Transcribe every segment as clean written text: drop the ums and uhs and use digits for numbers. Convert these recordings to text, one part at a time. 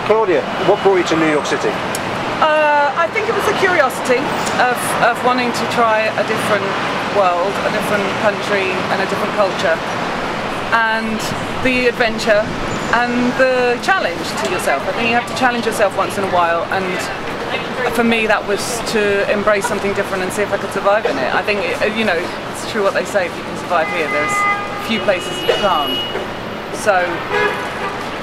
Claudia, what brought you to New York City? I think it was the curiosity of wanting to try a different world, a different country and a different culture, and the adventure and the challenge to yourself. I think you have to challenge yourself once in a while, and for me that was to embrace something different and see if I could survive in it. I think, you know, it's true what they say, if you can survive here, there's few places you can't. So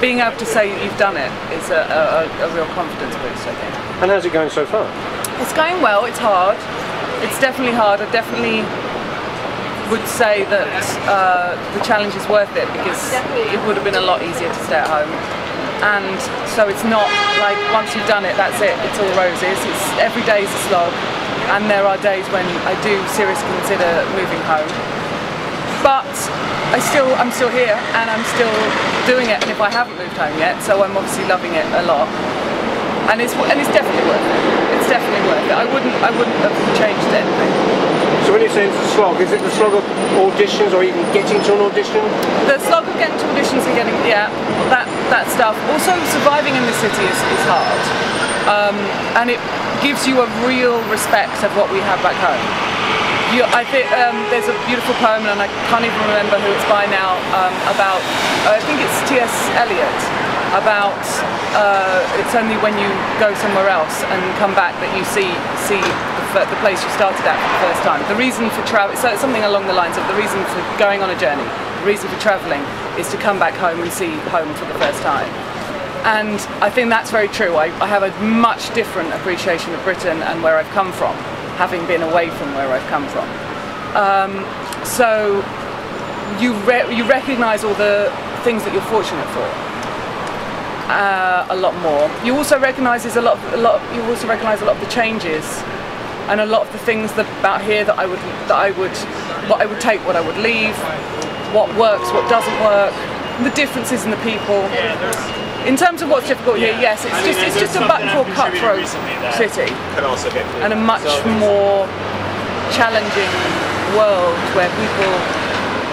being able to say you've done it is a real confidence boost, I think. And how's it going so far? It's going well, it's hard. It's definitely hard. I definitely would say that the challenge is worth it, because it would have been a lot easier to stay at home. And so it's not like once you've done it, that's it, it's all roses. Every day is a slog, and there are days when I do seriously consider moving home. But I'm still here, and I'm still doing it, and if I haven't moved home yet, so I'm obviously loving it a lot. And it's definitely worth it. It's definitely worth it. I wouldn't have changed anything. So when you say it's a slog, is it the slog of auditions or even getting to an audition? The slog of getting to auditions and getting, yeah, that stuff. Also, surviving in the city is hard. And it gives you a real respect of what we have back home. I think there's a beautiful poem, and I can't even remember who it's by now, about, I think it's T.S. Eliot, about it's only when you go somewhere else and come back that you see the place you started at for the first time. The reason for travel, so it's something along the lines of the reason for going on a journey, the reason for travelling is to come back home and see home for the first time. And I think that's very true. I have a much different appreciation of Britain and where I've come from, having been away from where I've come from. So you recognise all the things that you're fortunate for a lot more. You also recognise a lot of the changes and a lot of the things about here that I would take, what I would leave, what works, what doesn't work, the differences in the people. In terms of what's difficult here, yes, it's just a much more cutthroat city and a much more challenging world where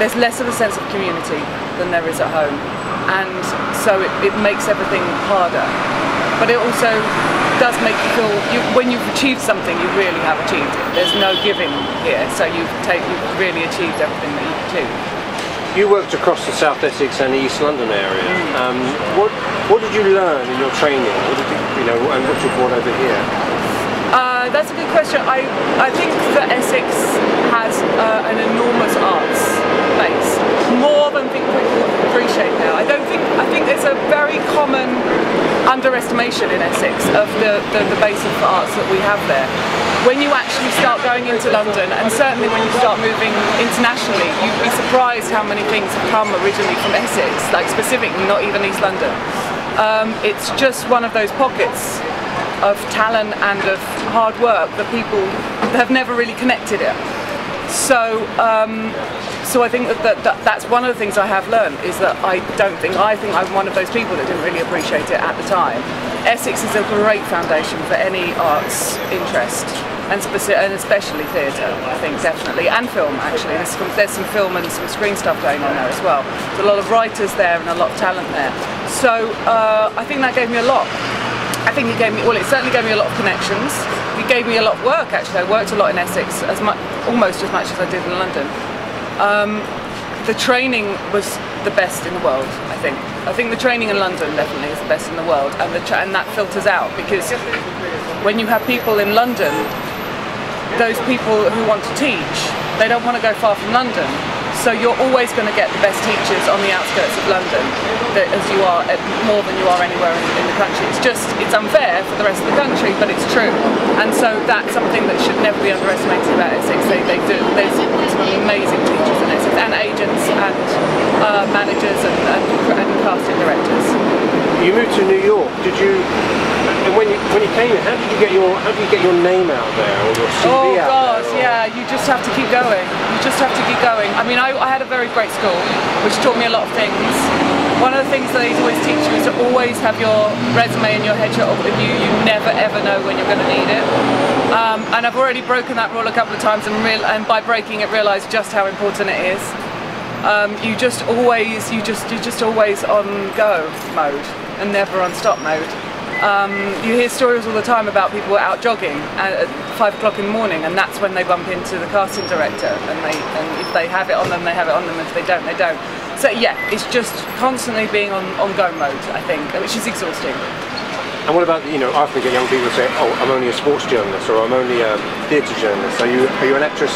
there's less of a sense of community than there is at home, and so it makes everything harder. But it also does make you feel, when you've achieved something, you really have achieved it. There's no giving here, so you've really achieved everything that you've achieved. You worked across the South Essex and the East London area. What did you learn in your training? What did and what you brought over here? That's a good question. I think that Essex has an enormous arts base, more than people appreciate now. I think there's a very common underestimation in Essex of the base of arts that we have there. When you actually start going into London, and certainly when you start moving internationally, you'd be surprised how many things have come originally from Essex, like specifically not even East London. It's just one of those pockets of talent and of hard work that people have never really connected it. So I think that's one of the things I have learned, is that I think I'm one of those people that didn't really appreciate it at the time. Essex is a great foundation for any arts interest, and especially theatre, I think, definitely, and film actually. There's some film and some screen stuff going on there as well. There's a lot of writers there and a lot of talent there. So I think that gave me a lot. I think it certainly gave me a lot of connections. It gave me a lot of work actually. I worked a lot in Essex, almost as much as I did in London. The training was the best in the world, I think. I think the training in London definitely is the best in the world, and that filters out, because when you have people in London, those people who want to teach, they don't want to go far from London. So you're always going to get the best teachers on the outskirts of London, as you are more than you are anywhere in the country. It's unfair for the rest of the country, but it's true. And so that's something that should never be underestimated about Essex. There's some amazing teachers in Essex, and agents, and managers, and casting directors. You moved to New York. Did you? And when you came here, how did you get your name out there, or your CV out there? Oh God, yeah, you just have to keep going. You just have to keep going. I mean, I had a very great school, which taught me a lot of things. One of the things that they always teach you is to always have your resume and your headshot up with you. You never ever know when you're going to need it. And I've already broken that rule a couple of times, and by breaking it, realised just how important it is. You're just always on go mode, and never on stop mode. You hear stories all the time about people out jogging at 5 o'clock in the morning, and that's when they bump into the casting director, and if they have it on them, they have it on them, if they don't, they don't. So yeah, it's just constantly being on go mode, I think, which is exhausting. And what about, I often get young people say, oh, I'm only a sports journalist, or I'm only a theatre journalist. Are you an actress?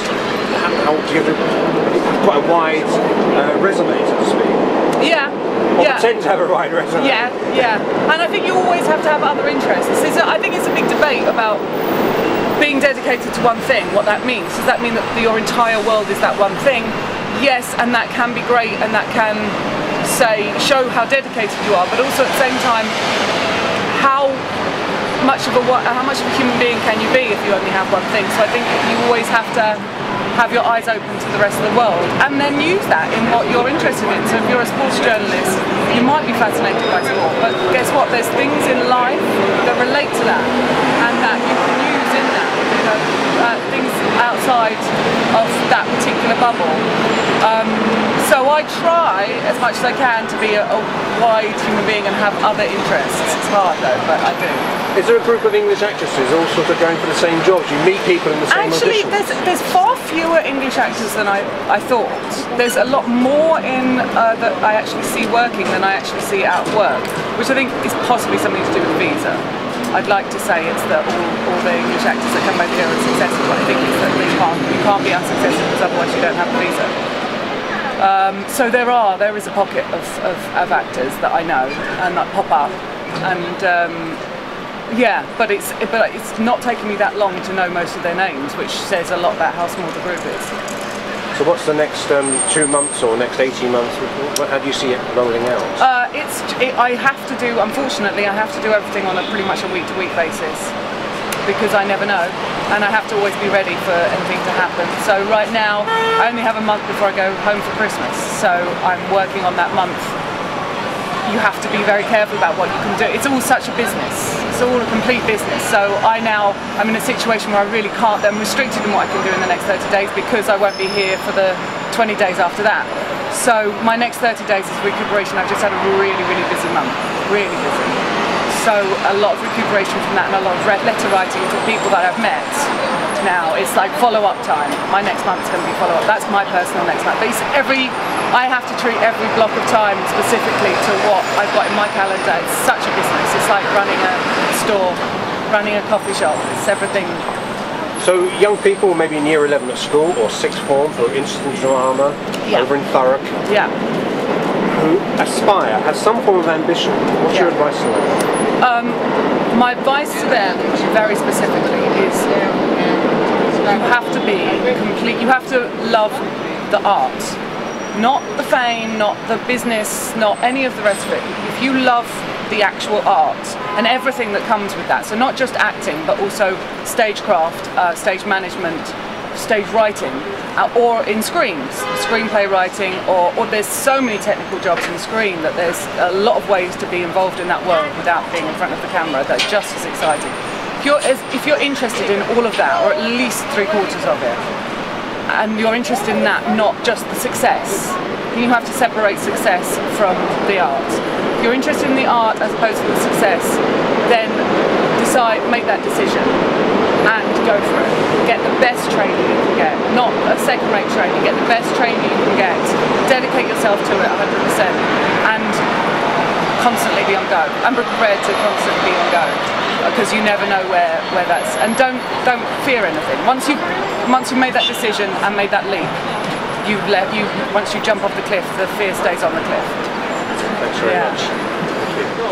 How do you have quite a wide resume, so to speak? Yeah. Or pretend to have a wide resume. Yeah, yeah. And I think you always have to have other interests. I think it's a big debate about being dedicated to one thing, what that means. Does that mean that your entire world is that one thing? Yes, and that can be great, and that can show how dedicated you are, but also at the same time, how much of a human being can you be if you only have one thing? So I think you always have to have your eyes open to the rest of the world, and then use that in what you're interested in. So if you're a sports journalist, you might be fascinated by sport, but guess what? There's things in life that relate to that, and that you can use in that. Things outside of that particular bubble. So I try as much as I can to be a wide human being and have other interests. It's hard though, but I do. Is there a group of English actresses all sort of going for the same jobs? You meet people in the same auditions? Actually, there's far fewer English actors than I thought. There's a lot more in that I actually see working than I actually see out of work, which I think is possibly something to do with visa. I'd like to say it's that all the English actors that come over here are successful, but I think it's that you can't be unsuccessful because otherwise you don't have a visa. So there is a pocket of actors that I know and that pop up, and yeah, but it's not taking me that long to know most of their names, which says a lot about how small the group is. So what's the next 2 months or next 18 months? How do you see it rolling out? Unfortunately, I have to do everything on pretty much a week-to-week basis, because I never know, and I have to always be ready for anything to happen. So right now, I only have a month before I go home for Christmas, so I'm working on that month. You have to be very careful about what you can do. It's all such a business. It's all a complete business. So I'm in a situation where I really can't, I'm restricted in what I can do in the next 30 days because I won't be here for the 20 days after that. So my next 30 days is recuperation. I've just had a really, really busy month. Really busy. So a lot of recuperation from that, and a lot of letter writing to people that I've met. Now it's like follow-up time. My next month's going to be follow-up. That's my personal next month. I have to treat every block of time specifically to what I've got in my calendar. It's such a business. It's like running a store, running a coffee shop. It's everything. So young people, maybe in year 11 at school or 6th form, who are interested in drama, over in Thurrock, who aspire, have some form of ambition. What's your advice to them? My advice to them, very specifically, is you have to be complete. You have to love the art, not the fame, not the business, not any of the rest of it. If you love the actual art and everything that comes with that, so not just acting, but also stagecraft, stage management, stage writing, or in screenplay writing, or there's so many technical jobs in screen that there's a lot of ways to be involved in that world without being in front of the camera. That's just as exciting. If you're interested in all of that, or at least 3/4 of it, and you're interested in that, not just the success, you have to separate success from the art. If you're interested in the art as opposed to the success, then make that decision and go for it. Get the best training you can get, not a second-rate training. Get the best training you can get. Dedicate yourself to it 100%, and constantly be on go. I'm prepared to constantly be on go, because you never know where that's. And don't fear anything. Once you've made that decision and made that leap, once you jump off the cliff, the fear stays on the cliff. Thanks very much. Thank you.